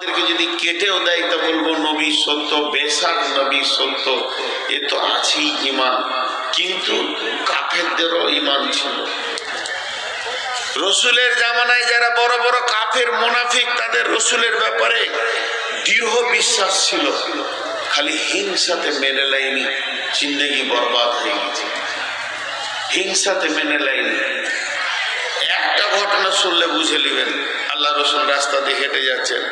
আমাদেরকে যদি কেটেও দেয় তা বলবো নবী সত্য, বেশাক নবী সত্য, এ তো আছেই ঈমান। কিন্তু কাফেরদেরও ঈমান ছিল। রসুলের জামানায় যারা বড় বড় কাফের মুনাফিক, তাদের রসুলের ব্যাপারে দৃঢ় বিশ্বাস ছিল, খালি হিংসাতে মেনে লাইনি, জিন্দেগি বরবাদ হয়ে গেছে। হিংসাতে মেনে লাইনি। একটা ঘটনা শুনলে বুঝে নেবেন, আল্লাহ রসুল রাস্তা দিয়ে হেঁটে যাচ্ছেন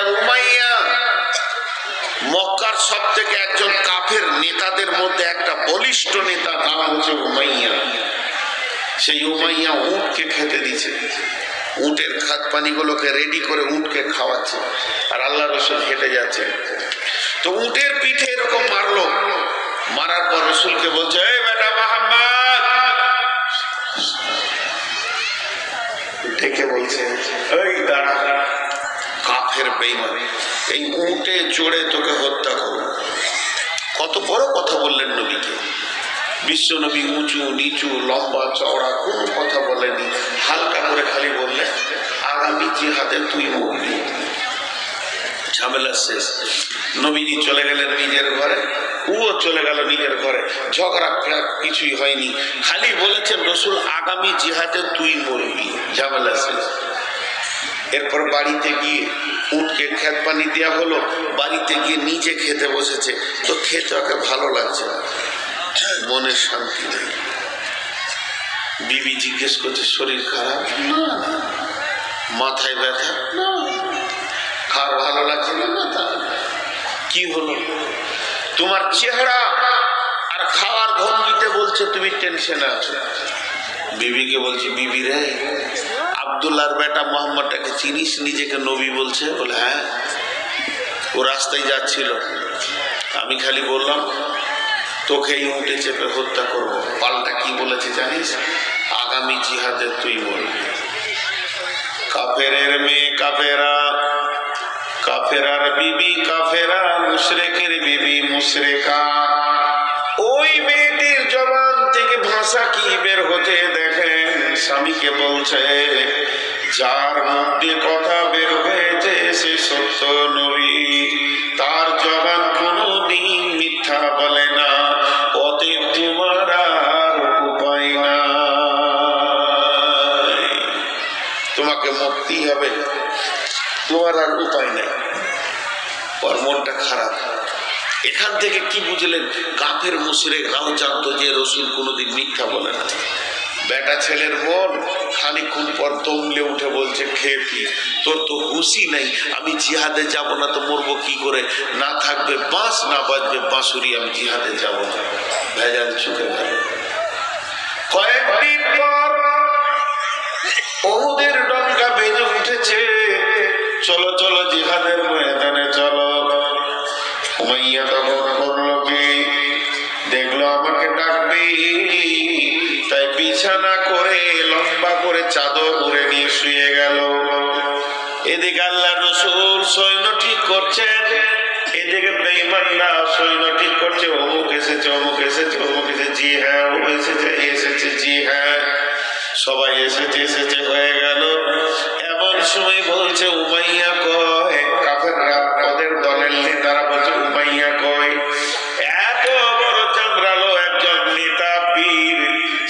আর উমাইয়া মক্কার সব থেকে একজন কাফের নেতাদের মধ্যে একটা বলিষ্ঠ নেতা, নাম হচ্ছে উমাইয়া। সেই উমাইয়া উটকে খেতে দিচ্ছে, উটের খাদ পানিগুলোকে রেডি করে উটকে খাওয়াচ্ছে, আর আল্লাহ রসুল হেঁটে যাচ্ছে। তো উটের পিঠে এরকম মারলো, মারার পর রসুলকে বলছে, এই বেটা মুহাম্মদ, ডেকে বলছে, এই দাঁড়া, কাফের বেঈমান, এই উটে চড়ে তোকে হত্যা করব। কত বড় কথা বললেন নবীকে। বিশ্ব নবী উঁচু নিচু লম্বা চওড়া কোনো কথা বলেনি, হালকা করে খালি বললে, আগামী জিহাদে তুই মরবি। ঝামেলা শেষ। নবীজি চলে গেলেন নিজের ঘরে, ও চলে গেল নিজের ঘরে, ঝগড়া কিছুই হয়নি, খালি বলেছেন রসুল আগামী জিহাদে তুই মরবি, ঝামেলা শেষ। এরপর বাড়িতে গিয়ে উটকে খেত পানি দেওয়া হলো, বাড়িতে গিয়ে নিজে খেতে বসেছে, তো খেতে ওকে ভালো লাগছে, মনের শান্তি নেই। বিবি জিজ্ঞেস করছে, শরীর খারাপ? না। মাথায় ব্যথা? না। খাওয়ার ভালো লাগছে না? কি হলো? তোমার চেহারা আর খাওয়ার ভঙ্গিতে বলছে তুমি টেনশনে আছো। বিবিকে বলছে, বিবি রে, আব্দুল্লাহর বেটা মোহাম্মদটাকে চিনিস? নিজেকে নবী বলছে। বলে হ্যাঁ, ও রাস্তায় যাচ্ছিল, আমি খালি বললাম তোকে এই উঠে চেপে হত্যা করবো। পাল্টা কি বলেছে জানিস? আগামী জিহাদে তুই মরবি। কাফেরের মেয়ে কাফেরা, কাফেরার বিবি কাফেরা, মুশরিকের বিবি মুশরিকা। ওই মেয়েটির জবান থেকে ভাষা কি বের হতে দেখেন, স্বামীকে বলছে, যার মুখ দিয়ে কথা বের হয়েছে সে সত্য নবী, তার জবান কোনদিন মিথ্যা বলে না, অতএব তোমার আর উপায় নাই, তোমাকে মরতেই হবে, তোমার আর উপায় নাই। ওর মনটা খারাপ। এখান থেকে কি বুঝলেন? কাফের মুশরিকরাও জানতো যে রসুল কোনোদিন মিথ্যা বলে না। বেটা ছেলের মন খানিকক্ষণ পর দমলে উঠে বলছে, খেপি, তোর তো হুঁশি নাই, আমি জিহাদে যাব না তো মরবো কি করে? না থাকবে বাঁশ, না বাজবে বাঁশুরি, আমি জিহাদে যাব না। ভেজাল চুকে গেল। কয়েকদিন পর ওহুদের ডঙ্কা বেজে উঠেছে, চলো চলো জিহাদের ময়দানে চলো। উমাইয়া তখন করলো কি, দেখলো আমাকে ডাকবে, তাই বিছানা করে লম্বা করে চাদর উড়ে নিয়ে শুয়ে গেল। এদিকে আল্লাহ রসুল সৈন্য ঠিক করছেন, এদিকে বেঈমানরা সৈন্য ঠিক করছে, অমুক এসেছে, অমুক এসেছে, অমুক এসেছে, জি হ্যাঁ ও এসেছে, এসেছে, জি হ্যাঁ সবাই এসেছে, এসেছে হয়ে গেল। এমন সময় বলছে উমাইয়া কয়, কাফেররা ওদের দলের নেতারা বলছে উমাইয়া কয়, এত বড় চামড়ালো একজন নেতা বীর,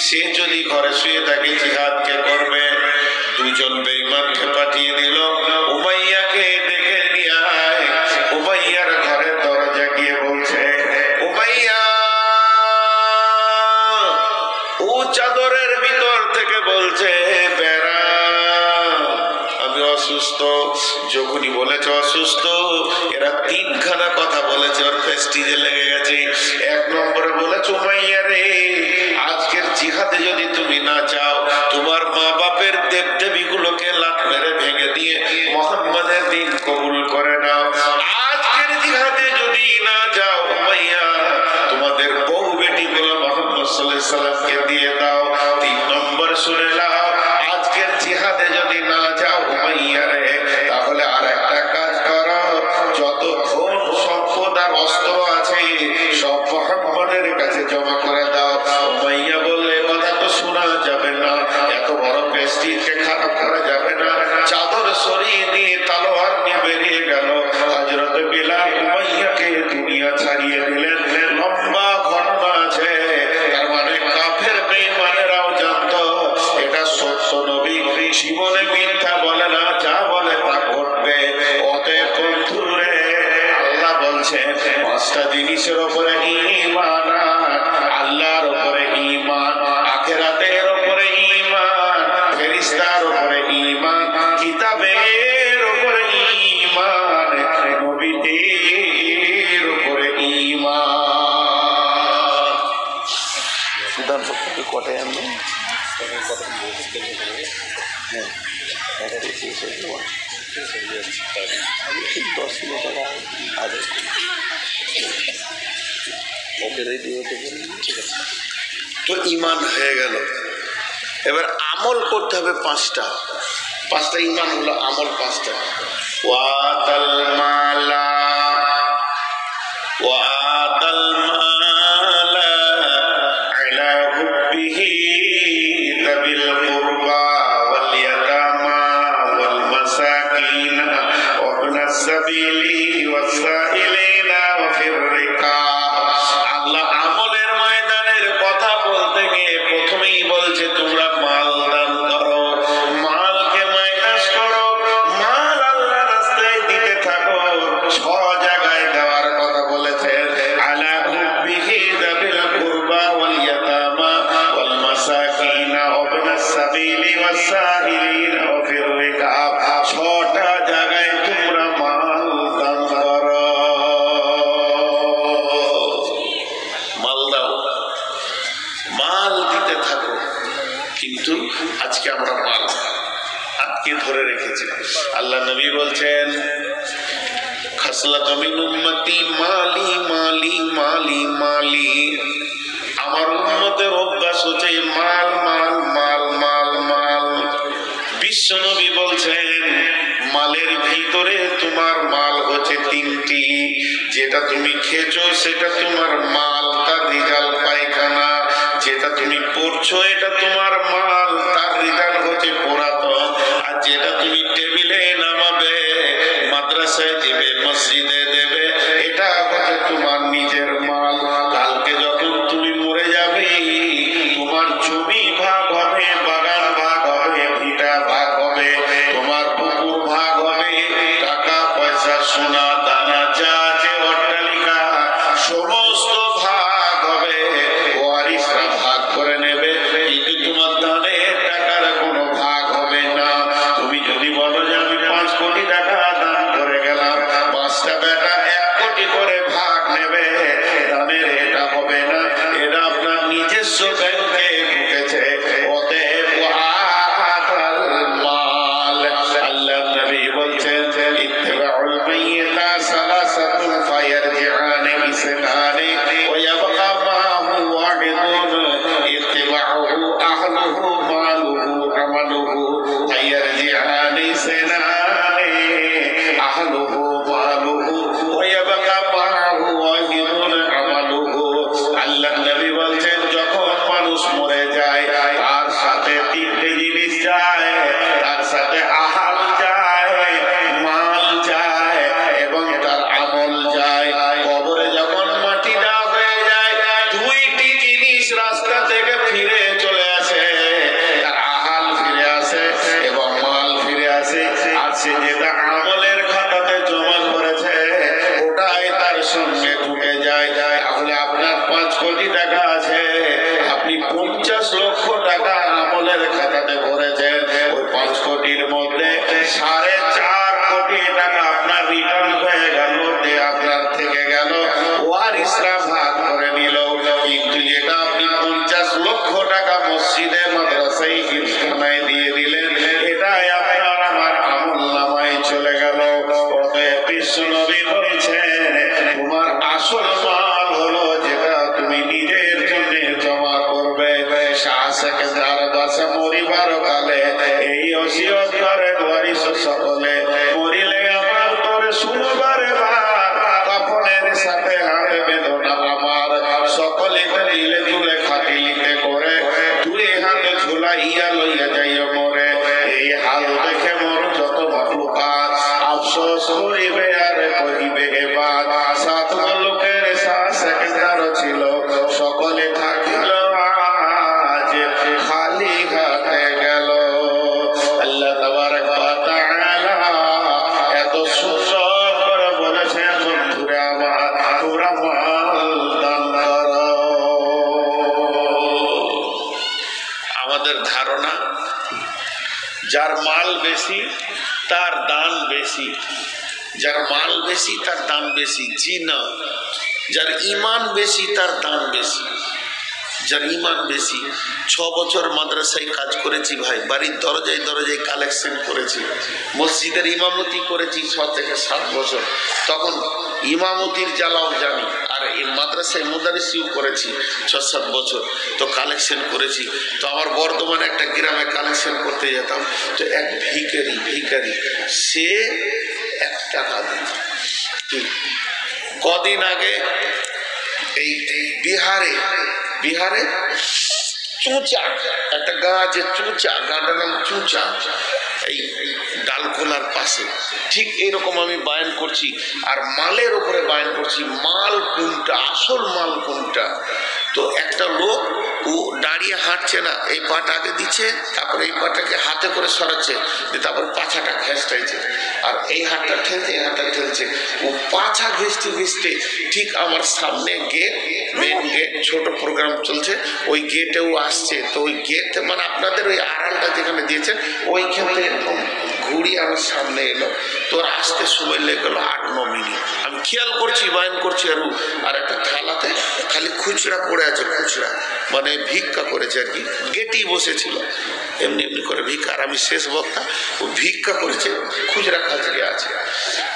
সে যদি ঘরে শুয়ে থাকে জিহাদ কে করবে? দুজন বেঈমানকে পাঠিয়ে দিল, উমাইয়াকে ডেকে নিয়ে আয়। উমাইয়ার ঘরের দরজা গিয়ে বলছে, উমাইয়া, ও চাদরের ভিতর থেকে বলছে, বেড়া, আমি অসুস্থ। যখনই বলেছে অসুস্থ, এরা তিনখানা কথা বলেছে, ওর প্রেস্টিজে লেগে গেছে। এক নম্বরে বলেছে, উমাইয়া রে, আজকের জিহাদে যদি তুমি না যাও, তোমার মা বাপের দেবদেবী গুলোকে লাত মেরে ভেঙে দিয়ে মুহাম্মাদের দিন কবুল করে নাও। আজকের জিহাদে যদি না যাও উমাইয়া, তোমাদের বউ বেটি গুলো মুহাম্মদ সাল্লাল্লাহু আলাইহি সাল্লামকে দিয়ে দাও। তিন নম্বর শুনে নাও, আজকের জিহাদে যদি না যাও উমাইয়া রে, তাহলে আর একটা কাজ করো, যত ধন সম্পদ আর অস্ত্র আছে সব মুহাম্মাদের কাছে জমা করে দাও। উমাইয়া বললে, কথা তো শোনা যাবে না, এত বড় প্রেস্টিজকে খারাপ করা যাবে না, চাদর সরিয়ে কটায় আনবেন? হ্যাঁ, আমি ঠিক 10 কিলো টাকা আগে ওকে রেডি হতে বলুন। ঠিক আছে, তো ইমান হয়ে গেল। এবার আমল করতে হবে পাঁচটা ইমান হলো আমল পাঁচটা। ওয়াতাল মালা আলা হুব্বিহি যাবিল কুরবা ওয়াল ইয়াতামা ওয়াল মাসাকিন ওয়া ইবনাস সাবিলি ওয়াস সাইলিনা ওয়া ফির রিকাব। আল্লাহ আমলের ময়দানের কথা বলতে গিয়ে প্রথমেই বলছে তোমরা মাল দান করো, মালকে মাইনাস করো, মাল আল্লাহ রাস্তায় দিতে থাকো। 6 জায়গায় দেওয়ার কথা বলেছে। আলা হুব্বিহি যাবিল কুরবা ওয়াল ইয়াতামা ওয়াল মাসাকিন ওয়া ইবনাস সাবিলি ওয়াস সাইলিনা ওয়া ফির রিকাব। 6টা জায়গায় তোমরা মাল দান করো। মাল দাও, মাল দিতে থাকো। কিন্তু আজকে আমরা মাল আটকে ধরে রেখেছি। আল্লাহ নবী বলছেন খাসলাতু মিন উম্মতি মালি মালি মালি মালি। আমার উম্মতের অভ্যাস হচ্ছে মাল মাল মাল মাল মাল। বিশ্ব নবী বলছেন মালের ভিতরে তোমার মাল হচ্ছে 3টি। যেটা তুমি খেয়েছো সেটা তোমার মাল, তার রেজাল্ট পায়খানা। যেটা তুমি পড়ছো এটা তোমার মাল, তার রেজাল্ট হচ্ছে পুরাতন। আর যেটা তুমি টেবিলে নামাবে, মাদ্রাসায় দেবে, মসজিদে দেবে, এটা হচ্ছে তোমার নিজের মাল। কালকে যখন তুমি মরে যাবে তোমার জমি ভাগ হবে, বাগান ভাগ হবে, ভিটা ভাগ হবে, তোমার পুকুর ভাগ হবে, টাকা পয়সা সোনা দানা যা আছে অট্টালিকা সমস্ত ভাগ হবে। ওয়ারিসরা ভাগ করে নেবে, কিন্তু তোমার দানের টাকার কোনো ভাগ হবে না। তুমি যদি বলো যে আমি 5 কোটি টাকা দান করে গেলাম, 5টা বেটা 1 কোটি করে ভাগ নেবে, দানের এটা হবে না। এটা আপনার নিজস্ব ব্যাংকে ঢুকেছে। অতএব ওয়াতাল মাল। আল্লাহ নবী বলছেন ইত্তিবাউল মাইয়িতা সালাসাতুন ফায়ারজিআনি বিসনানি ওয়া ইয়াবকা মাহু ওয়াহিদুন ইত্তিবাউহু আহলুহু মালুহু আমালুহু ফায়ারজিআনি সিনানি আহলুহু মালুহু ওয়া ইয়াবকা মাহু ওয়াহিদুন আমালুহু। আল্লাহ নবী বলছেন যখন মানুষ মরে যায় তার সাথে 3টে জিনিস যায়, তার সাথে আহাল যায়, মাল যায় এবং তার আমল যায়। কবরে যখন মাটি দেওয়া হয়ে যায় 2টি জিনিস রাস্তা থেকে ফিরে চলে আসে, তার আহাল ফিরে আসে এবং মাল ফিরে আসে। আর সে যেটা আমলের খাতাতে জমা করেছে ওটাই তার সঙ্গে ঢুকে যায়। তাহলে আপনার 5 কোটি টাকা আছে, আপনি 50 লক্ষ টাকা আমলের খাতাতে ভরেছেন। ওই 5 কোটির মধ্যে 4.5 কোটি টাকা আপনার রিটার্ন হয়ে গেল, আপনার থেকে গেল, ওয়ারিসরা ভাগ করে নিল। কিন্তু যেটা আপনি 50 লক্ষ টাকা মসজিদে মাদ্রাসায় হিফজখানায় দিয়ে দিলেন, এটাই আপনার আমার আমল নামায় চলে গেল। অতএব বিশ্ব নবী বলছেন তোমার আসল মাল হলো যেটা তুমি নিজের জন্য জমা করবে। শাহ সেকেন্দার দাসে মরিবার কালে এই ওসিয়ত করেন ওয়ারিস সকলে, মরিলে আমার তোরে শুনবার বার, কাফনের সাথে হাতে বেদনা আমার, সকলে দিলে তুলে খাটিলিতে করে 2 হাতে ঝুলাইয়া লইয়া যাইয়া মরে। এই হাল দেখে মোর যত মাখলুকাত আফসোস করিবে আর কহিবে এবার 7 লোকের শাহ সেকেন্দার ছিল, সকলে থাকিল আজ খালি হাতে গেল। আল্লাহ তাবারক ওয়া তাআলা এত সুন্দর করে বলেছেন বন্ধুরা আমার তোমরা মাল দান করো। আমাদের ধারণা যার মাল বেশি তার দান বেশি, যার মাল বেশি তার দান বেশি। জি না, যার ইমান বেশি তার দান বেশি। যার ইমান বেশি। 6 বছর মাদ্রাসায় কাজ করেছি ভাই, বাড়ির দরজায় দরজায় কালেকশন করেছি, মসজিদের ইমামতি করেছি 6 থেকে 7 বছর, তখন ইমামতির জ্বালাও জানি, আর এই মাদ্রাসায় মুদারিসিও করেছি 6-7 বছর, তো কালেকশন করেছি। তো আমার বর্ধমানে একটা গ্রামে কালেকশন করতে যেতাম, তো এক ভিখারি সে 1 টাকা দিত। কদিন আগে এই বিহারে চুঁচা একটা গাঁ আছে, চুঁচা গাঁটার নাম চুঁচা, এই ডালখোলার পাশে, ঠিক এইরকম আমি বায়ান করছি আর মালের উপরে বায়ান করছি, মাল কোনটা, আসল মাল কোনটা। তো একটা লোক ও দাঁড়িয়ে হাঁটছে না, এই পাটা আগে দিচ্ছে, তারপরে এই পাটাকে হাতে করে সরাচ্ছে, তারপর পাছাটা ঘেঁষটাইছে, আর এই হাতটা ঠেলছে, এই হাতটা ঠেলছে, ও পাছা ঘেঁষতে ঘেঁষতে ঠিক আমার সামনে গেট, মেন গেট, ছোট প্রোগ্রাম চলছে, ওই গেটেও আসছে। তো ওই গেট মানে আপনাদের ওই আড়ালটা যেখানে দিয়েছেন ওইখান থেকে এরকম ঘুরিয়ে আমার সামনে এলো। তো আসতে সময় লেগে গেলো 8-9 মিনিট। আমি খেয়াল করছি, বায়ন করছি, আর একটা থালাতে খালি খুচরা পড়ে আছে, খুচরা মানে ভিক্ষা করেছে আর কি, গেটেই বসেছিল এমনি এমনি করে ভিক্ষা, আর আমি শেষ বক্তা, ও ভিক্ষা করেছে, খুচরা খাচড়ে আছে।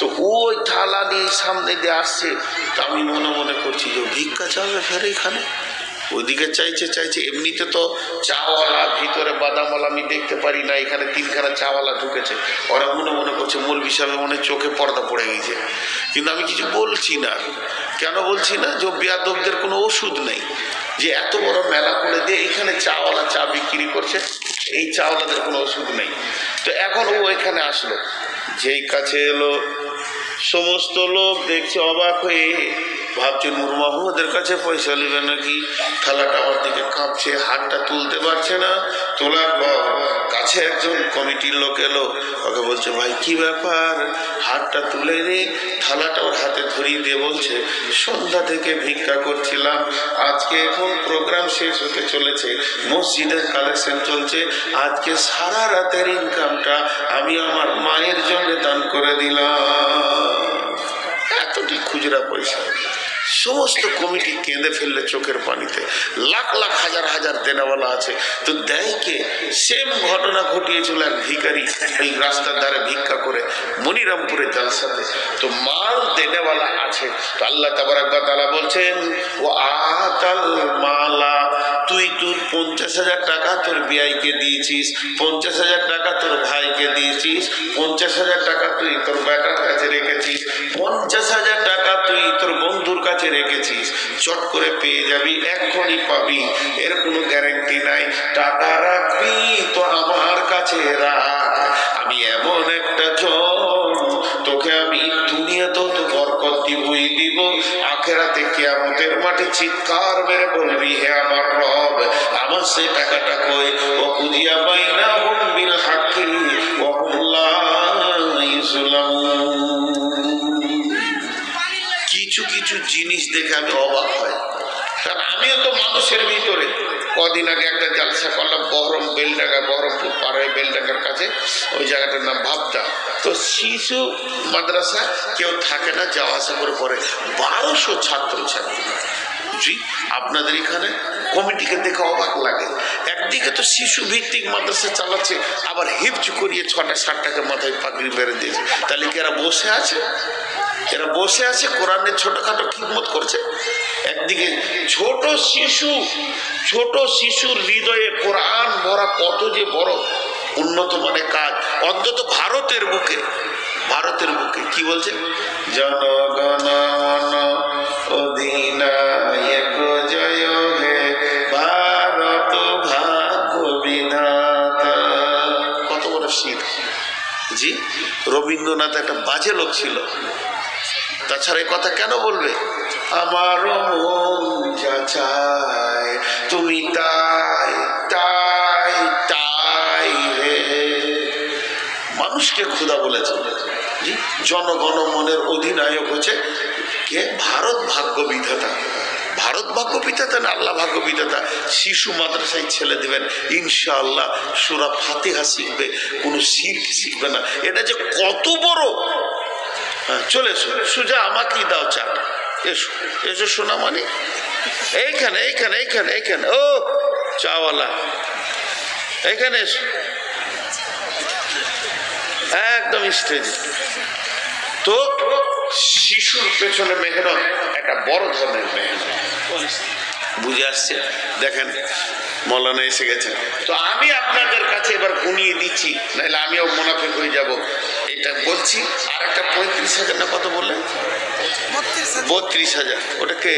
তো ওই থালা নিয়ে সামনে দিয়ে আসছে, তা আমি মনে মনে করছি যে ভিক্ষা চাবে ফের এখানে, ওইদিকে চাইছে। এমনিতে তো চাওয়ালা ভিতরে বাদামওয়ালা আমি দেখতে পারি না, এখানে 3খানা চাওয়ালা ঢুকেছে, ওরা মনে করছে মৌলভী সাহেব মনে চোখে পর্দা পড়ে গেছে, কিন্তু আমি কিছু বলছি না। কেন বলছি না? যে বেয়াদবদের কোনো ওষুধ নেই, যে এত বড় মেলা করে দিয়ে এখানে চাওয়ালা চা বিক্রি করছে, এই চাওয়ালাদের কোনো ওষুধ নেই। তো এখন ও এখানে আসলো, যেই কাছে এলো সমস্ত লোক দেখছে অবাক হয়ে, ভাবছে নূর মোহাম্মদের কাছে পয়সা নেবে নাকি। থালাটা আমার দিকে কাঁপছে, হাতটা তুলতে পারছে না, তোলার পর কাছে একজন কমিটির লোক এলো, ওকে বলছে ভাই কি ব্যাপার, হাতটা তুলে রে, থালাটা ওর হাতে ধরিয়ে দিয়ে বলছে সন্ধ্যা থেকে ভিক্ষা করছিলাম, আজকে এখন প্রোগ্রাম শেষ হতে চলেছে, মসজিদের কালেকশন চলছে, আজকে সারা রাতের ইনকামটা আমি আমার মায়ের জন্য দান করে দিলাম। এতটি খুচরা পয়সা। সমস্ত কমিটি কেঁদে ফেললে চোখের পানিতে, লাখ লাখ হাজার হাজার দেনাওয়ালা আছে, তো দেয় কে? সেম ঘটনা ঘটিয়েছিল এক ভিখারি এই রাস্তার ধারে ভিক্ষা করে মনিরামপুরে জালসাতে। তো মাল দেনেওয়ালা আছে, তো আল্লাহ তাবারাক ওয়া তাআলা বলছেন ও আতাল মালা, তুই তোর 50,000 টাকা তোর বিয়াইকে দিয়েছিস, 50,000 টাকা তোর ভাইকে দিয়েছিস, 50,000 টাকা তুই তোর বেটার কাছে রেখেছিস, 50,000 টাকা তুই তোর বন্ধুর কাছে রেখেছিস, চট করে পেয়ে যাবি, এক্ষুনি পাবি, এর কোনো গ্যারান্টি নাই। টাকা রাখবি তো আমার কাছে রাখ, আমি এমন একটা জন তোকে আমি দুনিয়াতেও তো বরকত দিবই দিব, আখেরাতে কিয়ামতের মাঠে চিৎকার মেরে বলবি হে আমার রব, আমার সে টাকাটা কই। ও কুদিয়া বাইনাহুম বিল হাক্কি ওয়া হুম লা ইউযলামুন। কিছু জিনিস দেখে আমি অবাক হয়, কারণ আমিও তো মানুষের ভিতরে। কদিন আগে একটা জালসা করলাম বহরমপুর পার হয়ে বেলডাঙ্গার কাছে, ওই জায়গাটার নাম ভাবতা। তো শিশু মাদ্রাসা কেউ থাকে না, যাওয়া আসা করে পড়ে 1200 ছাত্রছাত্রী। জি, আপনাদের এখানে কমিটিকে দেখে অবাক লাগে। একদিকে তো শিশু ভিত্তিক মাদ্রাসা চালাচ্ছে, আবার হিপচ করিয়ে 6টা 7টাকে মাথায় পাগড়ি বেড়ে দিয়েছে, তাহলে কি এরা বসে আছে? এরা বসে আছে কোরআনের ছোটখাটো খিদমত করছে। একদিকে ছোট শিশুর হৃদয়ে কোরআন ভরা, কত যে বড় উন্নত মানের কাজ, অন্তত ভারতের বুকে কি বলছে, জনগণ মন অধিনায়ক জয় হে ভারত ভাগ্য বিধাতা। কত বড় শীত। জি, রবীন্দ্রনাথ একটা বাজে লোক ছিল, তাছাড়া এই কথা কেন বলবে? আমার মন যা চায় তুমি তাই তাই তাই হে। মানুষকে খোদা বলেছে। জনগণ মনের অধিনায়ক হচ্ছে কে? ভারত ভাগ্য বিধাতা। ভারত ভাগ্য বিধাতা না আল্লাহ ভাগ্য বিধাতা। শিশু মাদ্রাসায় ছেলে দিবেন, ইনশাআল্লাহ সূরা ফাতিহা শিখবে, কোনো শিরক শিখবে না। এটা যে কত বড়। চলে এসো, সুজা আমাকেই দাও চা, এসো সোনা, মানে এইখানে এইখানে এইখানে এইখানে ও চাওয়ালা এইখানে এসো একদম স্টেজ। তো শিশুর পেছনে মেহনত একটা বড় ধরনের মেহনত, বুঝে আসছে? দেখেন মৌলানা এসে গেছেন। তো আমি আপনাদের কাছে এবার গুনিয়ে দিচ্ছি, নাহলে আমিও মুনাফিক হয়ে যাব। এটা বলছি আর একটা 35,000 না কত বললেন? 32,000। ওটা কে?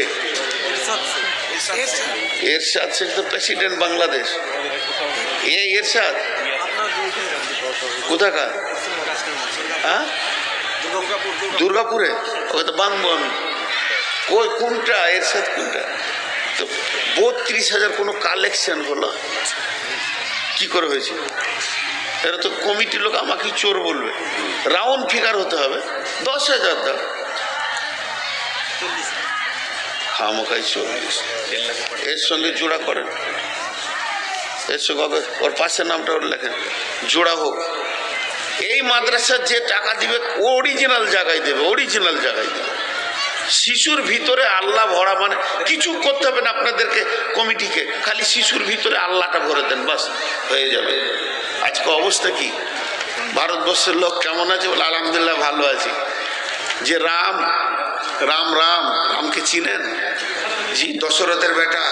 এরশাদ শেখ তো প্রেসিডেন্ট বাংলাদেশ। এই এরশাদ কোথাকার? হ্যাঁ, দুর্গাপুরে। ওকে তো বাংবো আমি। কই কোনটা এরশাদ কোনটা? তো 32,000 কোনো কালেকশন হলো কি করে হয়েছে? এরা তো কমিটির লোক আমাকে চোর বলবে। রাউন্ড ফিগার হতে হবে। 10,000 দাও, খামোখাই 40। এর সঙ্গে জোড়া করেন, এর সঙ্গে ওর পাশের নামটা ওর লেখেন, জোড়া হোক। এই মাদ্রাসার যে টাকা দিবে অরিজিনাল জায়গায় দেবে, অরিজিনাল জায়গায় দেবে। শিশুর ভিতরে আল্লাহ ভরা, মানে কিছু করতে হবে না আপনাদেরকে কমিটিকে, খালি শিশুর ভিতরে আল্লাহটা ভরে দেন, বাস হয়ে যাবে। আজকে অবস্থা কি? ভারতবর্ষের লোক কেমন আছে বলে? আলহামদুলিল্লাহ ভালো আছি। যে রাম রাম রাম রামকে চিনেন? জি, দশরথের বেটা,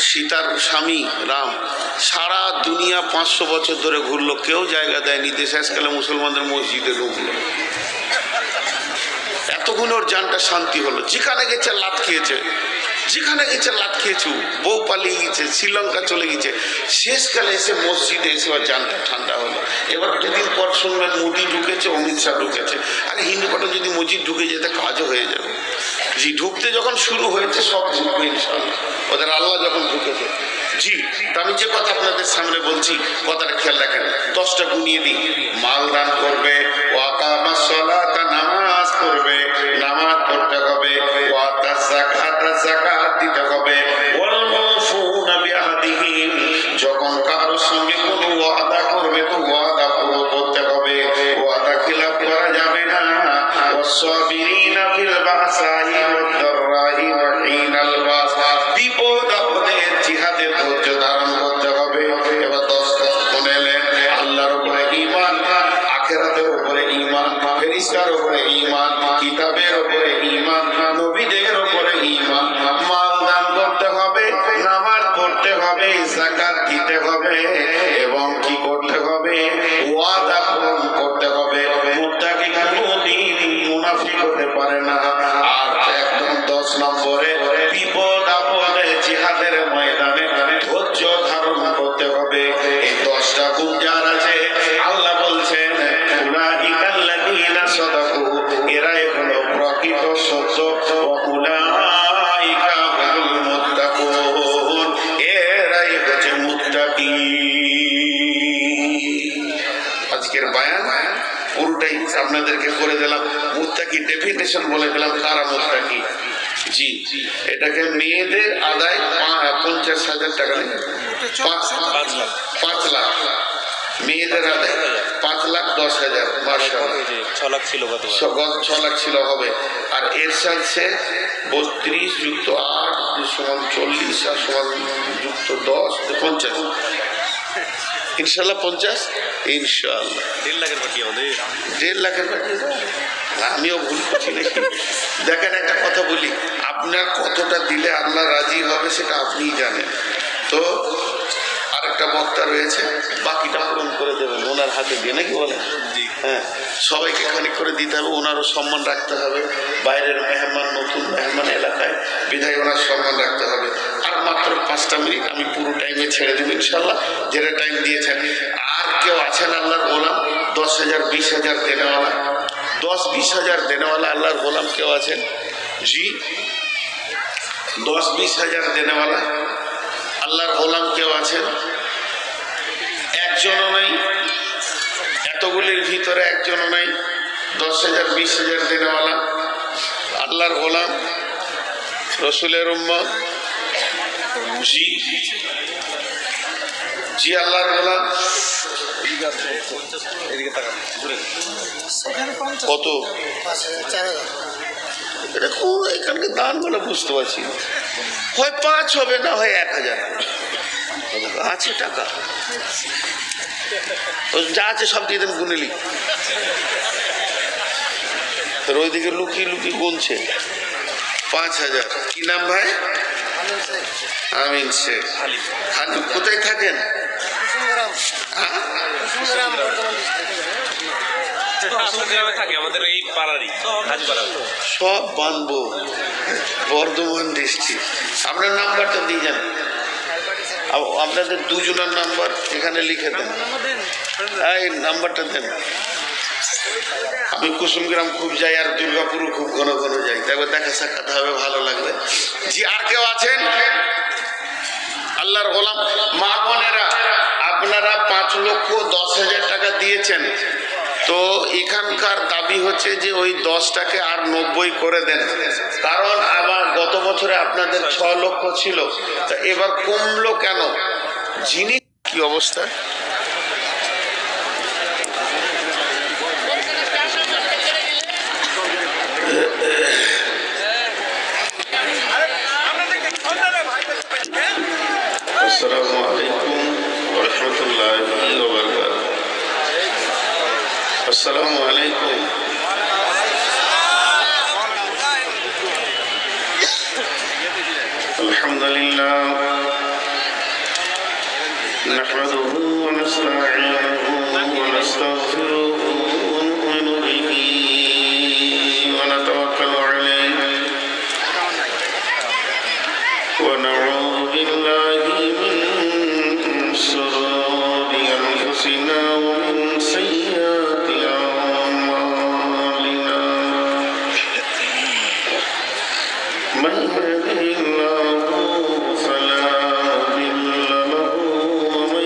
সীতার স্বামী রাম। সারা দুনিয়া 500 বছর ধরে ঘুরলো, কেউ জায়গা দেয়নি। শেষকালে মুসলমানদের মসজিদে ঢুকলো। এতক্ষণ ওর জানটা শান্তি হলো। যেখানে গেছে লাত খেয়েছে, যেখানে গেছে লাত খেয়েছে, বউ পালিয়ে গেছে, শ্রীলঙ্কা চলে গেছে। শেষকালে এসে মসজিদে এসে ওর জানটা ঠান্ডা হলো। এবার দুদিন পর শুনবেন মোদি ঢুকেছে, অমিত শাহ ঢুকেছে। আরে হিন্দু কটা যদি মসজিদ ঢুকে যেতে কাজও হয়ে যাবে। জি, ঢুকতে যখন শুরু হয়েছে সব ঢুকবে ইনশাআল্লাহ, ওদের আল্লাহ যখন ঢুকেছে। জি, তা আমি যে কথা আপনাদের সামনে বলছি, কথাটা খেয়াল রাখেন। 10টা গুনিয়ে দিই। মাল দান করবে, ওয়াকামাস সালাতা, নামাজ পড়বে, নামাজ পড়তে হবে, ওয়াতাজ যাকাতা, যাকাত দিতে হবে, ওয়াল মাউফুনা বিআহদিহিম, যখন কারোর সঙ্গে কোনো ওয়াদা করবে তো ওয়াদা পুরো করতে হবে, ওয়াদা খিলাফ করা যাবে না। ওয়াসসাবিরিনা ফিল বাসাই ওয়াদ-দাররাই ওয়া হিনাল বাস, বিপদ আপদে জিহাদে ধৈর্য ধারণ করতে হবে। এবার 10টা শুনেলেন। আল্লাহর উপরে ঈমান, আখিরাতের উপরে ঈমান, ফেরেশতার উপরে ঈমান, কিতাবের উপরে ঈমান, নবীদের উপরে ঈমান। মাল দান করতে হবে, নামাজ পড়তে হবে, যাকাত দিতে হবে, এবং কি করতে হবে? ওয়াদা পূরণ করতে হবে। মুত্তাকি কোনদিন মুনাফিক হতে পারে না। আর একদম 10 নম্বরে বিপদ আপদে জিহাদের ময়দানে ধৈর্য ধারণ করতে হবে। এই 10টা গুণ যার আছে, আল্লাহ বলছেন উলাইকাল্লাযীনা সাদাকু, এরাই হলো প্রকৃত সত্য, উলাইকা হুমুল মুত্তাকুন, এরাই হচ্ছে মুত্তাকি। আজকের বায়ান পুরোটাই আপনাদেরকে করে দিলাম। মুত্তাকি ডেফিনেশন বলে দিলাম, কারা মুত্তাকি। জি, এটাকে মেয়েদের আদায় 50,000 টাকা, 5 লাখ। মেয়েদের আদায় 5,10,000। মাশাআল্লাহ, 6 লাখ ছিল, 6 লাখ ছিল হবে। আর এর সাথে 32 যুক্ত 8 সমান 40, আর সমান যুক্ত 10 50। ইনশাল্লাহ 50, ইনশাল্লাহ 1.5 লাখের পার্টি আমাদের। 1.5 লাখের পার্টি। আমিও ভুল করছি নাকি? দেখেন একটা কথা বলি, আপনার কতটা দিলে আল্লাহ রাজি হবে সেটা আপনিই জানেন। তো আরেকটা বক্তা রয়েছে, বাকিটা পূরণ করে দেবেন ওনার হাতে দিয়ে, নাকি বলেন? হ্যাঁ, সবাইকে খানিক করে দিতে হবে, ওনারও সম্মান রাখতে হবে। বাইরের মেহমান, নতুন মেহমান এলাকায়, বিধায় ওনার সম্মান রাখতে হবে। আর মাত্র 5টা মিনিট, আমি পুরো টাইমে ছেড়ে দেবো ইনশাল্লাহ, যেটা টাইম দিয়েছেন। আর কেউ আছেন আল্লাহর গোলাম 10,000 20,000 দেনেওয়ালা? 10-20,000 দেনেওয়ালা আল্লাহর গোলাম কেউ আছেন? জি, 10-20,000 দেনেওয়ালা আল্লাহর গোলাম কেউ আছেন? একজনও নাই। এতগুলির ভিতরে একজনও নাই 10,000 20,000 দেনেওয়ালা আল্লাহর গোলাম, রসুলের উম্মত। জি জি, আল্লাহর গোলাম। কত? এটা কোন এখানকার দান মানে বুঝতে পারছি না। হয় 5 হবে, না হয় 1000 আছে টাকা, যা আছে সব দিয়ে দেন, গুনে লিখ। ওইদিকে লুকিয়ে লুকিয়ে গুনছে 5000। কি নাম ভাই? আমিন শেখ। হালিম। কোথায় থাকেন? সব বানবো, বর্ধমান ডিস্ট্রিক্ট। আপনার নাম্বারটা দিয়ে যান, আপনাদের দুজনের নাম্বার এখানে লিখে দেন। এই নাম্বারটা দেন। আমি কুসুমগ্রাম খুব যাই, আর দুর্গাপুরও খুব ঘন ঘন যাই, তারপর দেখা সাক্ষাৎ হবে, ভালো লাগবে। জি, আর কেউ আছেন? আল্লাহর গোলাম মা বোনেরা, আপনারা 5,10,000 টাকা দিয়েছেন, তো এখানকার দাবি হচ্ছে যে ওই 10টাকে আর 90 করে দেন, কারণ আবার গত বছরে আপনাদের 6 লক্ষ ছিল, তা এবার কমলো কেন? জিনিস কি অবস্থা? আসসালামু আলাইকুম ওয়া রাহমাতুল্লাহি ওয়া বারাকাতুহু। আসসালামু আলাইকুম। আলহামদুলিল্লাহ নাহমাদুহু ওয়া নাস্তাঈনুহু ওয়া নাস্তাগফিরুহু ওয়া নু'মিনু বিহি ওয়া নাতাওয়াক্কালু আলাইহি ওয়া নাউযু বিল্লাহি মিন শুরুরি আনফুসিনা ওয়া মিন সাইয়্যাতি আ'মালিনা। মান ইয়াহদিহিল্লাহু ফালা মুদিল্লা লাহু ওয়া মান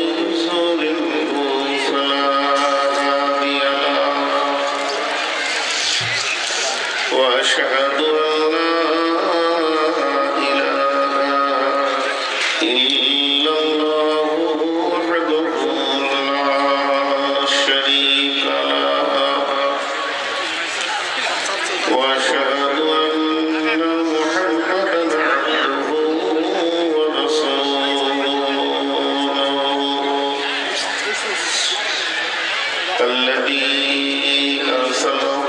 يضلله فلا هادي له وأشهد أن لا إله إلا الله وحده لا شريك له وأشهد أن محمدا عبده ورسوله الذي أرسله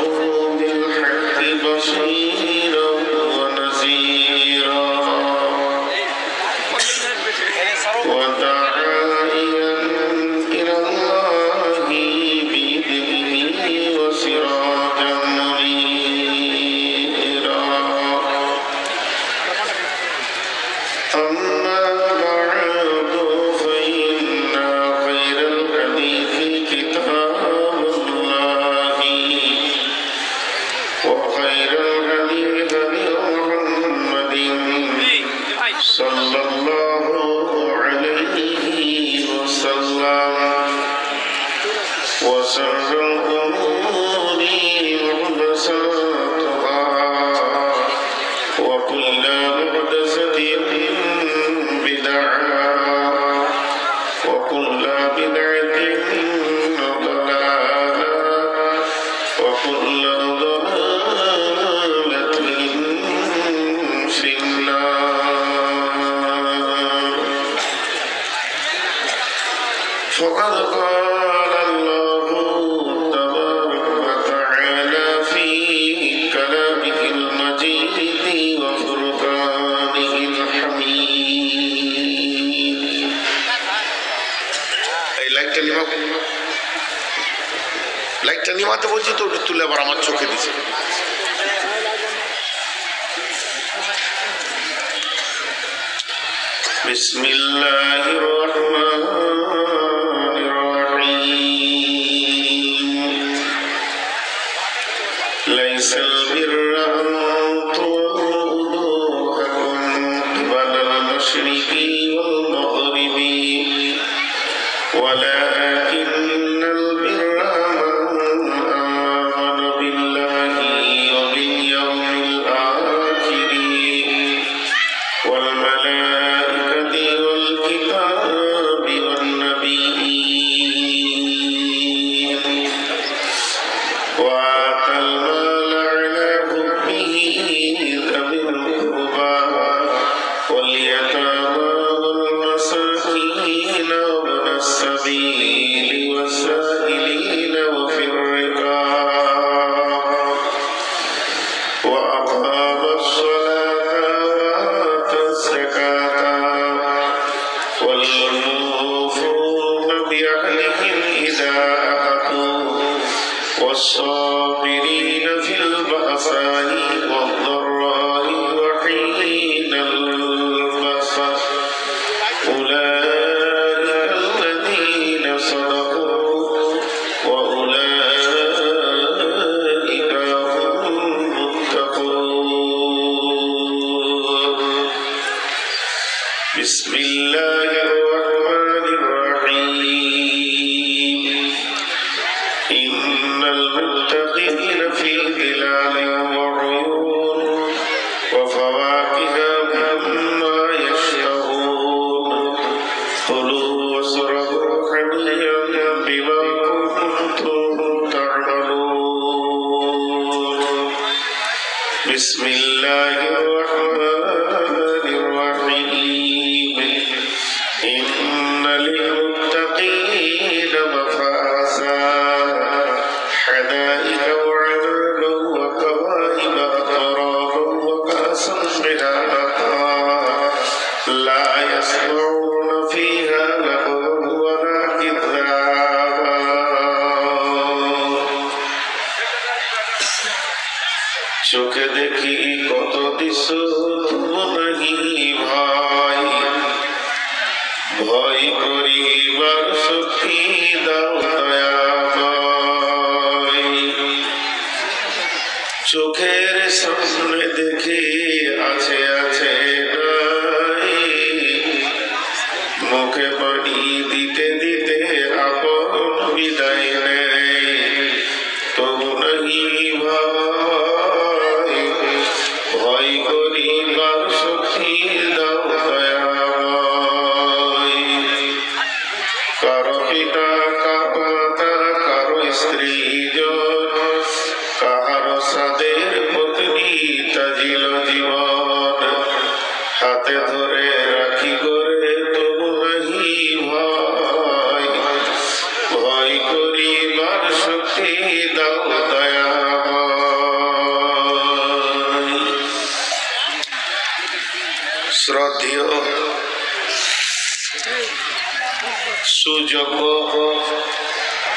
بالحق بشيرا ونذيرا وداعيا إلى الله بإذنه وسراجا منيرا. أما بعد فإن خير الحديث كتاب الله وخير الهدي هدي محمد صلى الله عليه وسلم وشر الأمور محدثاتها وكل محدثة بدعة وكل بدعة ضلالة وكل ضلالة في النار. فقد قال الله تبارك وتعالى في كلامه المجيد وفرقانه الحميد. এই লাইটটা নিমাতে বলছি তো, তুলে আবার আমার চোখে দিছে। বিসমিল্লাহির রহমানির রহিম। লাইসাল বিররা আন তুওয়াল্লু ওজুহাকুম কিবালাল মাশরিকি ওয়াল মাগরিবি ওয়ালাকিন্নাল বিররা মান আমানা বিল্লাহি ওয়া বিল ইয়াউমিল আখির ওয়াল মালাইকাতি ওয়াল কিতাবি ওয়ান নাবিয়্যিন وآتى المال على حبه ظلال وعيون وفواكه مما يشتهون كلوا واشربوا هنيئا بما كنتم تعملون بسم الله الرحمن الرحيم إن للمتقين مفازا حدائق وعنبا وكواعب أترابا وكأسا دهاقا لا يسمعون فيها لغوا ولا كذابا চোখে দেখি কত দৃশ্য তবু নাহি ভাই ভয় করিবার শক্তি দাও দয়াময় চোখের সামনে দেখে আছে আছে নাই মুখে পানি দিতে দিতে আপন বিদায় নেই তবু নাহি ভাই ভয় করিবার শক্তি দাও দয়াময় কারো পিতা কারো মাতা কারো স্ত্রী কারো সাদের পত্নী তাজিল জীবন হাতে ধরে রাখি করে তবু নাহি ভয় ভয় করিবার শক্তি দাও দয়াময় শ্রদ্ধেয় সুযোগ্য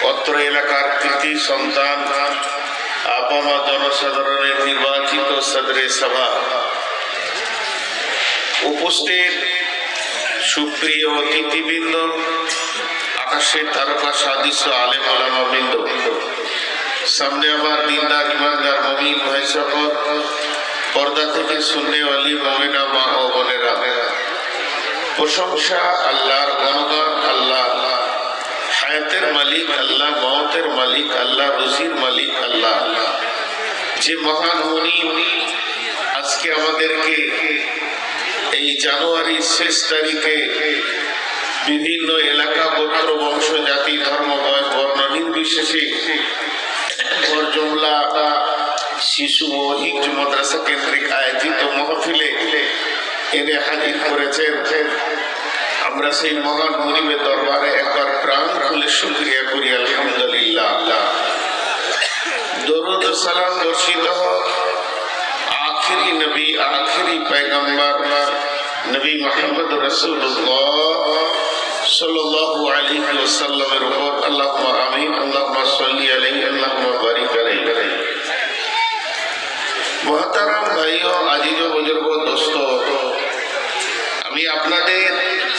অত্র এলাকার কৃতি সন্তান আপনা জনসাধারণের নির্বাচিত সদরে সভা উপস্থিত সুপ্রিয় অতিথিবৃন্দ আকাশের তারকা সাদৃশ্য আলেম ওলামা বৃন্দ সামনে আমার দিনদার ইমানদার মুমিন ভাই সকল পর্দা থেকে শুননে ওয়ালি মুমিনা মা ও বোনেরা প্রশংসা আল্লাহর গণগান আল্লাহ হায়াতের মালিক আল্লাহ মওতের মালিক আল্লাহ রুজির মালিক আল্লাহ যে মহান মুনিম আজকে আমাদেরকে এই জানুয়ারির শেষ তারিখে বিভিন্ন এলাকা গোত্র বংশ জাতি ধর্ম বর্ণ নির্বিশেষে জমলা শিশু ও হিফজ মাদ্রাসা কেন্দ্রিক আয়োজিত মাহফিলে এনে হাজির করেছেন আমরা সেই মহান মুনিমের দরবারে একবার প্রাণ খুলে শুকরিয়া করি আলহামদুলিল্লাহ দরুদ ও সালাম বর্ষিত হোক আখিরি নবী আখিরি পয়গম্বর নবী মুহাম্মদ রাসূলুল্লাহ সাল্লাল্লাহু আলাইহি ওয়াসাল্লামের উপর আল্লাহুম্মা আমিন আল্লাহুম্মা সাল্লি আলাইহি আল্লাহুম্মা বারিক আলাইহি মুহতারাম ভাইও আজিজ ও বুজুর্গ দোস্ত আমি আপনাদের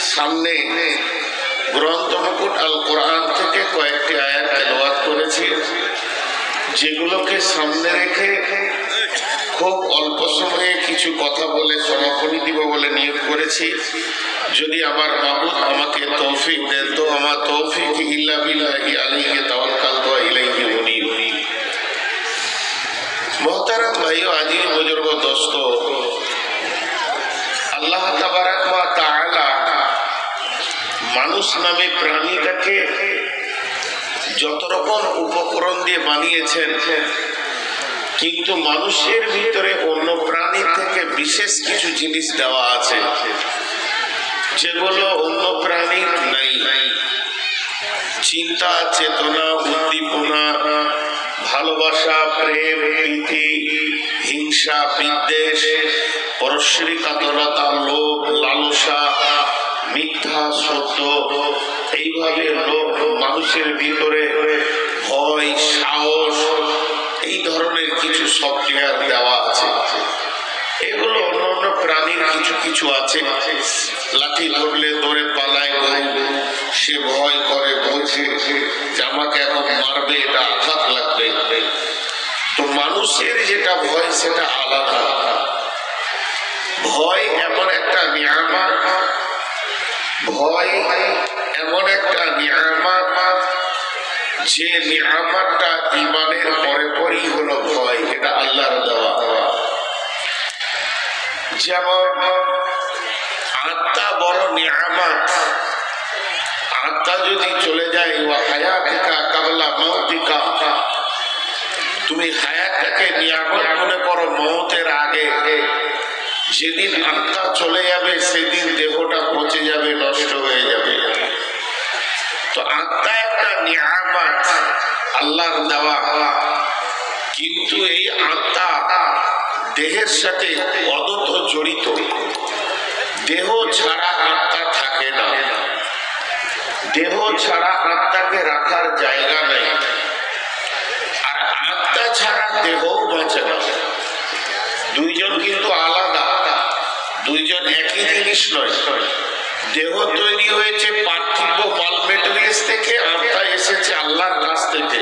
সামনে গ্রন্থ মুকুট আল কোরআন থেকে কয়েকটি আয়াত তেলাওয়াত করেছি যেগুলোকে সামনে রেখে খুব অল্প সময়ে কিছু কথা বলে সমাপনী দিব বলে নিয়োগ করেছি যদি আমার মাবুদ আমাকে তৌফিক দেন তো আমার তৌফিক ইল্লা বিল্লাহি আলাইহি তাওয়াক্কালতু ওয়া ইলাইহি উনীব মুহতারাম ভাইও আজিজ বুজুর্গ দোস্ত আল্লাহ তাবারাক ওয়া তাআলা মানুষ নামে প্রাণীটাকে যত রকম উপকরণ দিয়ে বানিয়েছেন কিন্তু মানুষের ভিতরে অন্য প্রাণী থেকে বিশেষ কিছু জিনিস দেওয়া আছে যেগুলো অন্য প্রাণীর নাই চিন্তা চেতনা উদ্দীপনা ভালোবাসা প্রেম প্রীতি হিংসা বিদ্বেষ পরশ্রী কাতরতা লোভ লালসা মিথ্যা সত্য এইভাবে লোক মানুষের ভিতরে ভয় সাহস এই ধরনের কিছু সফটওয়্যার দেওয়া আছে এগুলো অন্যান্য প্রাণীর কিছু কিছু আছে লাঠি ধরলে দৌড়ে পালায় সে ভয় করে বোঝে যে আমাকে এখন মারবে এটা আঘাত লাগবে তো মানুষের যেটা ভয় সেটা আলাদা ভয় এমন একটা নিয়ামত ভয় এমন একটা নিয়ামত যে নিয়ামতটা ঈমানের পরে পরেই হলো ভয় যেমন আত্মা বড় নিয়ামত, আত্মা যদি চলে যায় ওয়া হায়াতিকা কাবলা মাউতিকা, তুমি হায়াতটাকে নিয়ামত মনে করো মওতের আগে। যেদিন আত্মা চলে যাবে সেদিন দেহটা পচে যাবে, নষ্ট হয়ে যাবে। তো আত্মা একটা নিয়ামত, আল্লাহর দেওয়া, কিন্তু এই আত্মা দেহের সাথে অদত জড়িত। দেহ ছাড়া আত্মা থাকে না, দেহ ছাড়া আত্মাকে রাখার জায়গা নেই, আর আত্মা ছাড়া দেহ বাঁচে না। দুইজন কিন্তু আলাদা, দুইজন একই জিনিস নয়। দেহ তৈরি হয়েছে পার্থিব মাল মেটেরিয়ালস থেকে, আত্মা এসেছে আল্লাহর কাছ থেকে।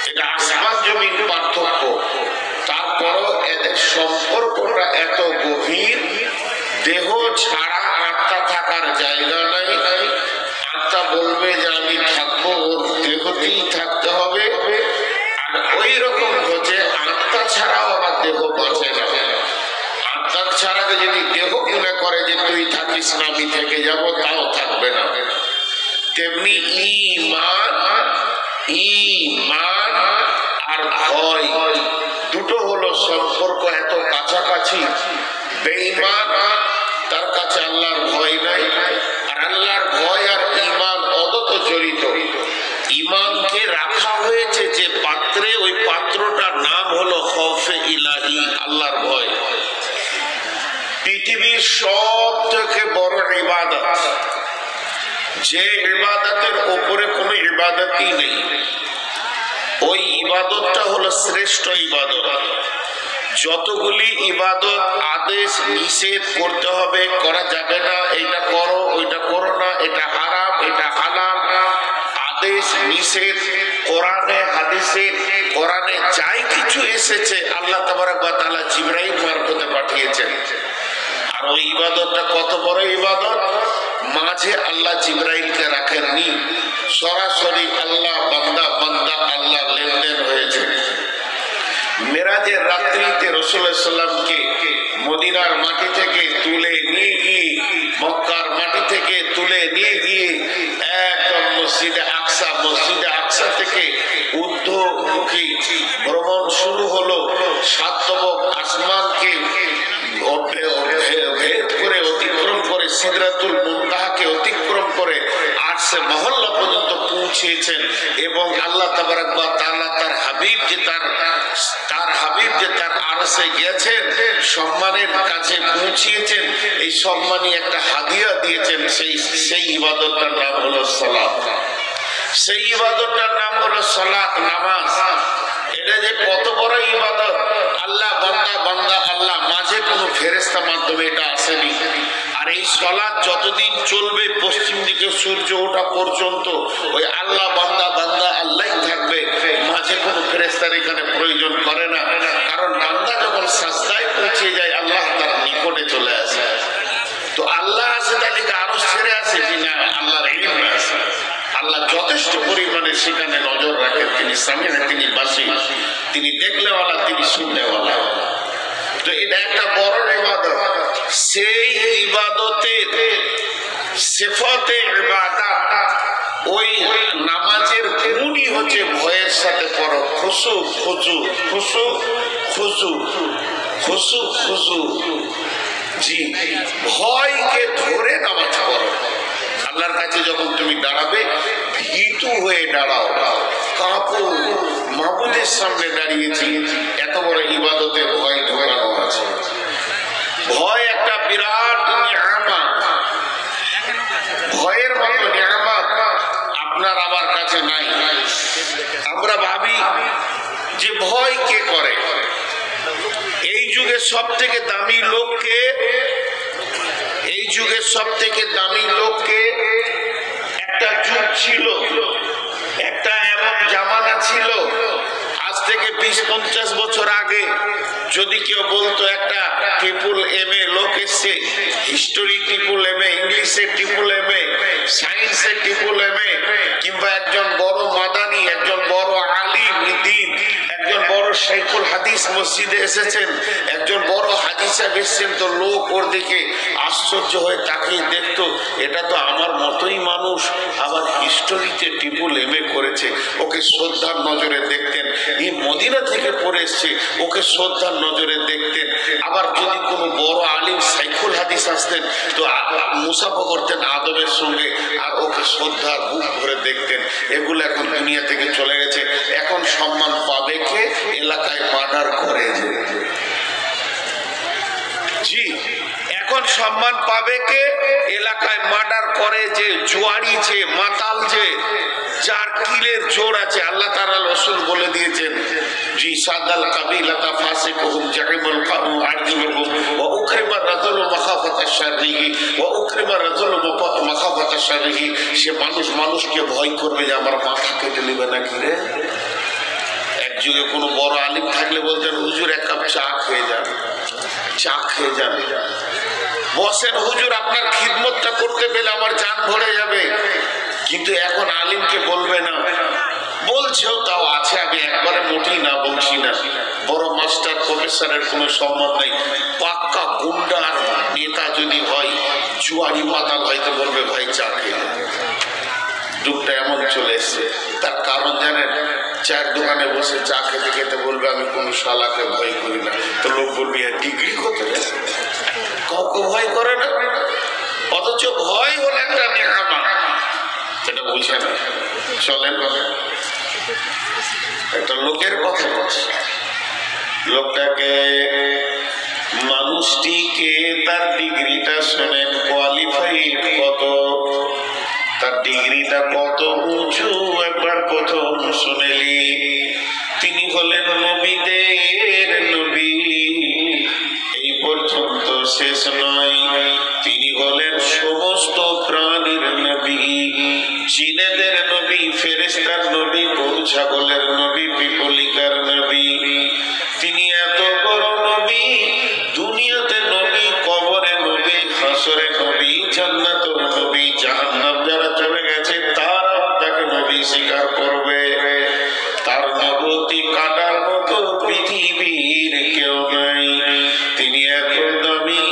এটা আসমান জমিন পার্থক্য, তারপরও এদের সম্পর্কটা এত গভীর। দেহ ছাড়া আত্মা থাকার জায়গা নাই। আত্মা বলবে যে আমি থাকবো, ওর দেহতেই থাকতে হবে। আর ওই রকম হচ্ছে আত্মা ছাড়াও আমার দেহ বাঁচে না। আত্মা ছাড়া যদি দেহ মনে করে যে তুই থাকিস না, আমি থেকে যাব, তাও থাকবে না। তেমনি ঈমান, ঈমান আর ভয় দুটো হলো সম্পর্ক এত কাছাকাছি। বেঈমান তার কাছে আল্লাহর ভয় নাই, আর আল্লাহর ভয় আর ঈমান অদত জড়িত। ঈমানকে রাখা হয়েছে যে পাত্রে, ওই পাত্রটার নাম হলো খৌফে ইলাহি, আল্লাহর ভয়। পৃথিবীর সব থেকে বড় ইবাদত, যে ইবাদতের উপরে কোনো ইবাদতই নেই, ওই ইবাদতটা হলো শ্রেষ্ঠ ইবাদত। যতগুলি ইবাদত আদেশ নিষেধ করতে হবে, করা যাবে না, এটা করো, ওইটা করো না, এটা হারাম, এটা হালাল, আদেশ নিষেধ কোরআনে হাদিসে, কোরআনে যাই কিছু এসেছে আল্লাহ তাবারক ওয়া তাআলা জিবরাইল মারফতে পাঠিয়েছেন। আর ওই ইবাদতটা কত বড় ইবাদত, মাঝে আল্লাহ জিবরাইলকে রাখেননি, সরাসরি আল্লাহ বান্দা বান্দা আল্লাহ লেনদেন হয়েছে। মেরাজের রাত্রিতে রাসূলুল্লাহ সাল্লামকে মদিনার মাটি থেকে তুলে নিয়ে গিয়ে, মক্কার মাটি থেকে তুলে নিয়ে গিয়ে একদম মসজিদে আকসা, মসজিদে আকসা থেকে ঊর্ধ্বমুখী ভ্রমণ শুরু হলো। সাতবক আসমানকে ভেদ করে, অতিক্রম করে, সিদরাতুল মুনতাহাকে অতিক্রম করে আরশে মহল্লা পর্যন্ত পৌঁছেছেন। এবং আল্লাহ তাবারক ওয়া তাআলা তার হাবিব যে তার হাবিব যে তার আরশে গেছেন, সম্মানের কাছে পৌঁছিয়েছেন। এই সম্মানী একটা হাদিয়া দিয়েছেন, সেই ইবাদতটার নাম হলো সালাত। সেই ইবাদতটার নাম হলো সালাত, নামাজ। এটা যে কত বড় ইবাদত, আল্লাহ বান্দা বান্দা আল্লাহ, মাঝে কোনো ফেরেশতা মাধ্যমে এটা আসেনি। আর এই সালাত যতদিন চলবে, পশ্চিম দিকে সূর্য ওঠা পর্যন্ত ওই আল্লাহ বান্দা বান্দা আল্লাহই থাকবে, মাঝে কোনো ফেরেশতার এখানে প্রয়োজন করে না। কারণ বান্দা যখন সাজদায় পৌঁছে যায়, আল্লাহ তার নিকটে চলে আসে। তো আল্লাহ আসে, তাহলে আরশ ছেড়ে আসে কিনা, আল্লাহর ইলম আছে। আল্লাহ যথেষ্ট পরিমাণে সেখানে নজর রাখেন। তিনি সামিন, তিনি বাসীর, তিনি দেখলেওয়ালা, তিনি শুনলেওয়ালা। তো এটা একটা বড় ইবাদত। সেই ইবাদতের সিফাতে ইবাদত, ওই নামাজের গুণই হচ্ছে ভয়ের সাথে পড়ো, খুশু খুজু, খুশু খুজু, খুশু খুজু। জি, ভয়কে ধরে নামাজ পড়ো। আল্লাহর কাছে যখন তুমি দাঁড়াবে, ভীতু হয়ে দাঁড়াও, কাঁপো। মাবুদের সামনে দাঁড়িয়েছি, এত বড় ইবাদতে ভয় ঢোকানো আছে। ভয় একটা বিরাট নিয়ামত। ভয়ের মতো নিয়ামত আপনার আমার কাছে নাই। আমরা ভাবি যে ভয় কে করে। এই যুগে সব থেকে দামি লোককে, এই যুগের সব থেকে দামি লোককে, একটা যুগ ছিল, একটা এমন জামানা ছিল, আজ থেকে 20-50 বছর আগে যদি কেউ বলতো একটা MA লোক এসছে, হিস্টোরি MA, ইংলিশে MA, সায়েন্সে MA, কিংবা একজন বড় মাদানি, একজন বড় আলিম দ্বীন, একজন বড় শাইখুল হাদিস মসজিদে এসেছেন, একজন বড় হাজি সাহেব এসেছেন, তো লোক ওর দিকে আশ্চর্য হয়ে তাকিয়ে দেখতো, এটা তো আমার মতোই মানুষ, আবার হিস্টোরিতে টিপুল এমএ করেছে, ওকে শ্রদ্ধার নজরে দেখতেন। এই মদিনা থেকে পড়ে এসছে, ওকে শ্রদ্ধার নজরে দেখতেন। আবার যদি কোনো বড় আলিম শাইখুল হাদিস আসতেন তো মুসাফা করতেন আদবের সঙ্গে, আর ওকে শ্রদ্ধার বুক ভরে দেখতেন। এগুলো এখন দুনিয়া থেকে চলে গেছে। এখন সম্মান পাবে কে? এলাকায় মার্ডার করে যে, জি এখন সম্মান পাবে কে? এলাকায় মার্ডার করে যে, জুয়ারি যে, মাতাল যে, যার কিলের জোর আছে। আল্লাহ তাআলা রাসূল বলে দিয়েছেন, জি সাদাল কাবিলাতা ফাসিকুহুম জাহিমুল কাউম আরজুলুহুম ওয়া উকরিমা রাজুলু মাখাফাতা শাররিহি ওয়া উকরিমা রাজুলু মাখাফাতা শাররিহি। সে মানুষকে ভয় করবে যে আমার মাথা কেটে নেবে নাকি রে। এক যুগে কোনো বড় আলিম থাকলে বলতেন, হুজুর এক কাপ চা খেয়ে যান, চা খেয়ে যান, বসেন হুজুর, আপনার খিদমতটা করতে পেলে আমার জান ভরে যাবে। কিন্তু এখন আলিমকে বলবে না, বলছেও তাও আছে, আমি একবারে মোটেই না বলছি না। বড় মাস্টার প্রফেসরের কোনো সম্মান নাই। পাক্কা গুন্ডার নেতা যদি হয়, জুয়ারি মাতাল হয়তো বলবে ভাই চা খেয়ে। যুগটা এমন চলে এসছে। তার কারণ জানেন? চায়ের দোকানে বসে চা খেতে খেতে বলবে আমি কোনো শালাকে ভয় করি না। তো লোক বলবে ডিগ্রি কত, কাউকে ভয় করে না, অথচ ভয় হলো একটা নেয়ামত, সেটা বুঝে না। চলেন একটা লোকের কথা বলছি। লোকটাকে, মানুষটিকে তার ডিগ্রিটা শোনেন, কোয়ালিফাইড কত, তার ডিগ্রিটা কত উঁচু, একবার প্রথম শুনেলি। তিনি হলেন নবীদের নবী, এই পর্যন্ত শেষ নয়, তিনি হলেন সমস্ত প্রাণীর নবী, জিনেদের নবী, ফেরেশতার নবী, গরু ছাগলের নবী, পিপলিকার নবী। তিনি এত বড় নবী, দুনিয়াতে নবী, কবরে নবী, হাসরে নবী, জান্নাতে নবী, জাহান্নাম যারা চলে গেছে তারা তাকে নবী স্বীকার করবে। তার নবুয়তি কাটার মতো পৃথিবীর কেউ নাই। তিনি এত দামি,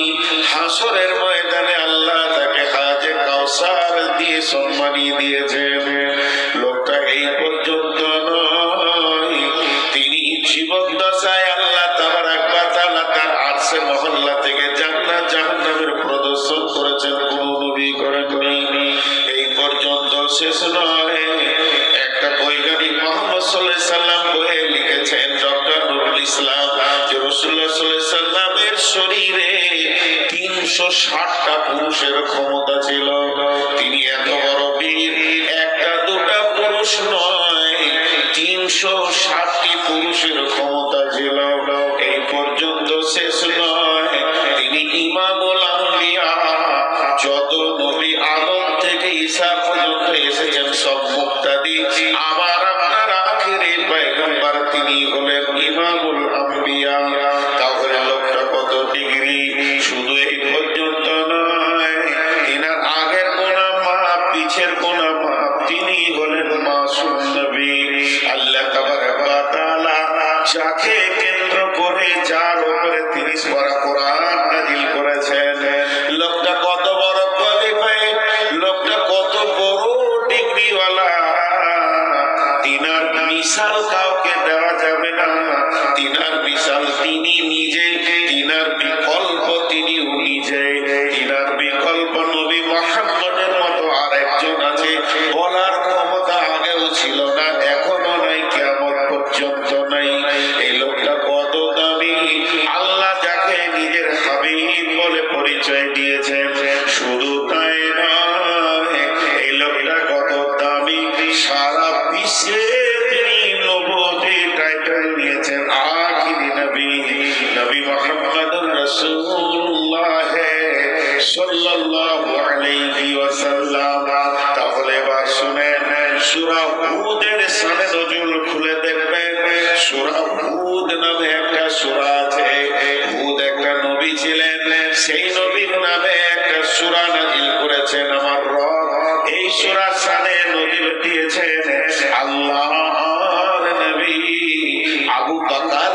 হাসরের ময়দানে আল্লাহ তাকে হাজে কাউসার দিয়ে সম্মানিয়ে দিয়েছেন। লোকটা এই পর্যন্ত নয়, তিনি জীবন দশায় আল্লাহ তাবারাক ওয়া তাআলা তার আরশে মহল্লা থেকে জান্নাত জাহান্নামের প্রদর্শন করেছেন, কোন নবী করেননি। এই পর্যন্ত শেষ নয়, একটা বৈজ্ঞানিক মুহাম্মদ সাল্লাল্লাহু আলাইহি সাল্লাম বইয়ে লিখেছেন, ডক্টর নুরুল ইসলাম, যে রাসূলুল্লাহ সাল্লাল্লাহু আলাইহি সাল্লামের শরীরে 360টা পুরুষের ক্ষমতা ছিল। তিনি এত বড় বীর, একটা দুটা পুরুষ নয়, 360টি পুরুষের ক্ষমতা ছিল। এই পর্যন্ত শেষ নয়, তিনি ইমামুল আম্বিয়া, যত নবী আদম থেকে ঈসা পর্যন্ত এসেছেন সব মুক্তাদি, আবার আপনার আখিরের পয়গম্বর তিনি হলেন ইমামুল আম্বিয়া। তাহলে লোকটা কত ডিগ্রি! শুধু এই পর্যন্ত নয়, এনার আগের গোনা মাপ, পিছের গোনা মাপ, তিনি হলেন মাসুম নবী। আল্লাহ তাবারাক ওয়া তাআলা যাকে কেন্দ্র করে, যার উপরে 30 পারা কোরআন নাযিল করেছেন, লোকটা কত বড় কোয়ালিফাইড, লোকটা কত বড় ডিগ্রিওয়ালা, তিনার মিসাল কাউকে দেওয়া যাবে না। তিনার মিসাল তিনি নিজে, তিনার বিকল্প তিনি নিজে। তিনার বিকল্প নবী মুহাম্মদের মতো আরেকজন আছে, বলার ক্ষমতা আগেও ছিল না, এখনো নাই, কিয়ামত পর্যন্ত নাই। এই লোকটা কত দামি! আল্লাহ যাকে নিজের হাবিব বলে পরিচয় দিয়েছেন, শুধু তাই নয়, এই লোকটা কত দামি! সারা বিশ্বে তিনি নবুয়তি টাইটেল নিয়েছেন, আখিরি নবী, নবী মুহাম্মদুর রাসূলুল্লাহ সাল্লাল্লাহু আলাইহি ওয়াসাল্লাম। তাহলে এবার শুনেন, সূরা হুদের শানে নজুল খুলে দেখবেন। সূরা হুদ নামে একটা সূরা আছে। হুদ একটা নবী ছিলেন, সেই নবীর নামে একটা সূরা নাযিল করেছেন আমার রব। এই সূরা শানে নজুল দিয়েছেন আল্লাহর নবী আবু বকর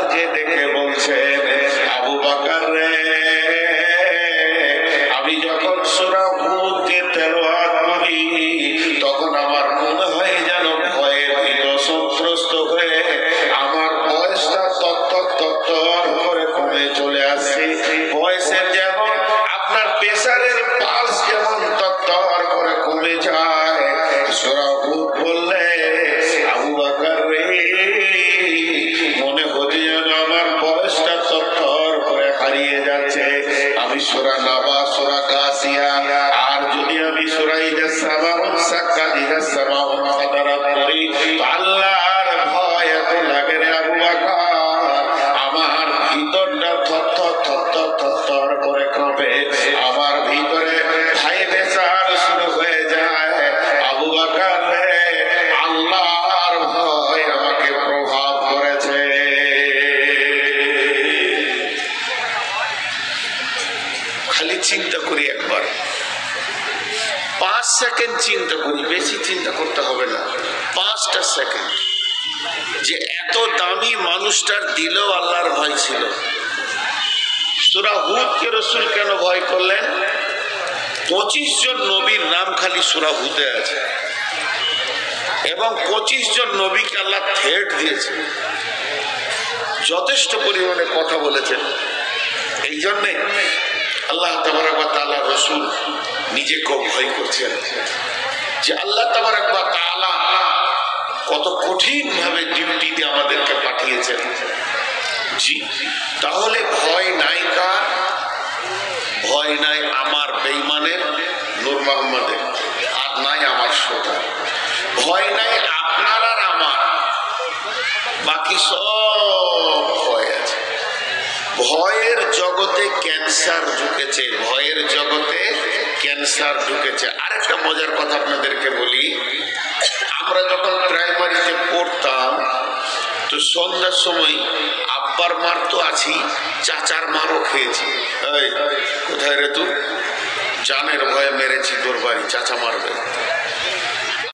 হয়ে যায়। সূরা হুদ বললে আবু বকর রে, মনে হচ্ছে যেন আমার বয়সটা তরতর করে হারিয়ে যাচ্ছে। আমি সূরা নাবা, সূরা গাসিয়া, আর যদি আমি সূরা ইদাস সামাউন সাক্কাত, ইদাস সামাউন ফাতারাত পড়ি, আল্লাহর ভয় এত লাগে রে আবু বকর, আমার ভিতরটা থরথর থরথর থরথর করে কাঁপে, আমার ভিতরে ভাই বেচার শুরু হয়ে যায়। আবু বকর রে, আল্লাহর ভয় আমাকে প্রভাব করেছে। খালি চিন্তা করি একবার, 5 সেকেন্ড চিন্তা করি, বেশি চিন্তা করতে হবে না, 5টা সেকেন্ড, যে এত দামি মানুষটার দিলেও আল্লাহর ভয় ছিল। সূরা হুদকে রাসূল কেন ভয় করলেন? 25 জন নবীর নাম খালি সূরা হুদে আছে, এবং 25 জন নবীকে আল্লাহ থ্রেট দিয়েছে, যথেষ্ট পরিমাণে কথা বলেছেন। এই জন্যে আল্লাহ তাবারক ওয়া তাআলা রাসূল নিজেকে ভয় করছেন যে আল্লাহ তাবারক ওয়া তাআলা কত কঠিন ভাবে ডিউটিতে আমাদেরকে পাঠিয়েছেন। জি, তাহলে ভয় নাই কার? ভয় নাই আমার বেঈমানের, নূর মোহাম্মদের, আর নাই আমার শ্রোতা। ভয় নাই আপনার আর আমার, বাকি সব ভয় আছে। ভয়ের জগতে ক্যান্সার ঢুকেছে, ভয়ের জগতে ক্যান্সার ঢুকেছে। আরেকটা মজার কথা আপনাদেরকে বলি, আমরা যখন প্রাইমারিতে পড়তাম তো সন্ধ্যার সময় আব্বার মার তো আছি, চাচার মারও খেয়েছি। এই কোথায় রে তুই? জানের ভয়ে মেরেছি তোর বাড়ি, চাচা মারবে।